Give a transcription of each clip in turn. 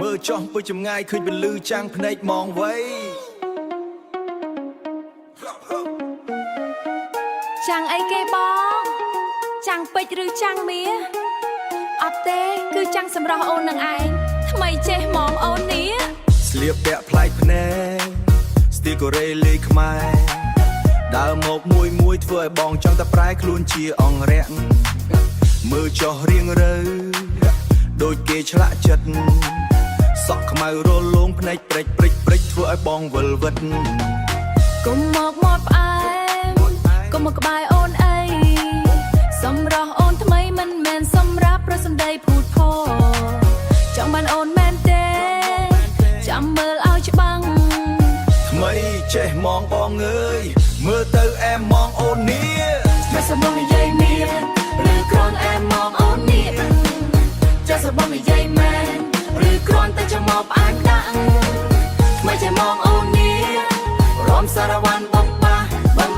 មើលចោះពីចម្ងាយឃើញពលឺចាំងភ្នែកมองไว้ចាំងអីគេបងចាំងពេជ្រឬចាំងមាអត់ទេគឺចាំងសម្រស់អូននឹងឯងថ្មីចេះហ្មងអូននេះស្លៀកពាក់ប្លែកភ្នែកស្ទីលកូរ៉េលេខ្មែរដើរមកមួយធ្វើឲ្យបងចង់តែប្រែខ្លួនជាអង្រែកមើលចោះរៀងរើដូចគេឆ្លាក់ចិត្តសក់ខ្មៅរលោងភ្នែកព្រិចធ្វើឲ្យបងវិលវិតកុំមកមាត់ផ្អែមកុំមកក្បែរអូនអីសម្រស់អូនថ្មីមិនមែនសម្រាប់ប្រសំដីភូតផចង់បានអូនមែនទេចាំមើលឲ្យច្បាំងថ្មីចេះมองបងអើយមើលទៅអែមมองអូននេះតែសបងនិយាយមានឬគ្រាន់អែមมองអូននេះចាសបងនិយាយមែនឬគ្រាន់តែចាំមកផ្អែមដាក់ថ្មីចេះมองអូននេះរំសារវ៉ាន់បងបាបំ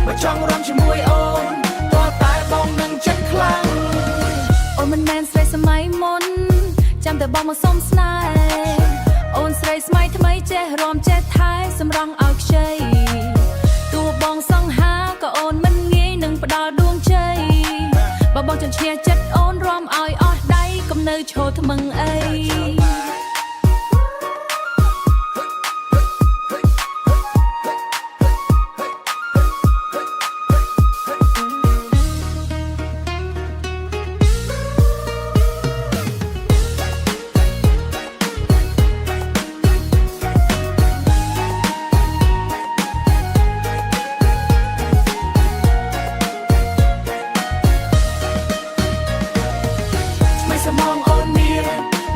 មកចង់រំជាមួយអូនតើតែបងនឹងចិត្តខ្លាំងអូនមិនមែនស្រីសម័យមុនចាំតែបងមកសុំស្នេហ៍អូនស្រីសម័យថ្មីចេះរំចេះថែសម្រង់ឲ្យខ្ចីតួបងសង្ហាក៏អូនមិនងាយនឹងផ្ដល់ដួងជ័យបើបងចង់ឈ្នះចិត្តអូនរំឲ្យអស់ដៃកុំនៅឈរថ្មឹងអីมองโอนนี่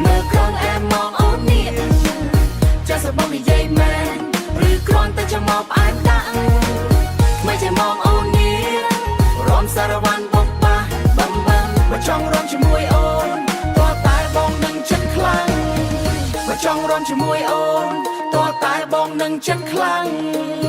เมื่อครองแอบมองโอนนี่จะสบอกนิយាយមែនឬគ្រាន់តែចាំមកផ្អែមដាក់ไม่ใช่มองโอนนี่រំសារវ៉ាន់បងបាបំមកចង់រំជាមួយអូនតើតែបងនឹងចិត្តខ្លាំងមកចង់រំជាមួយអូនតើតែបងនឹងចិត្តខ្លាំង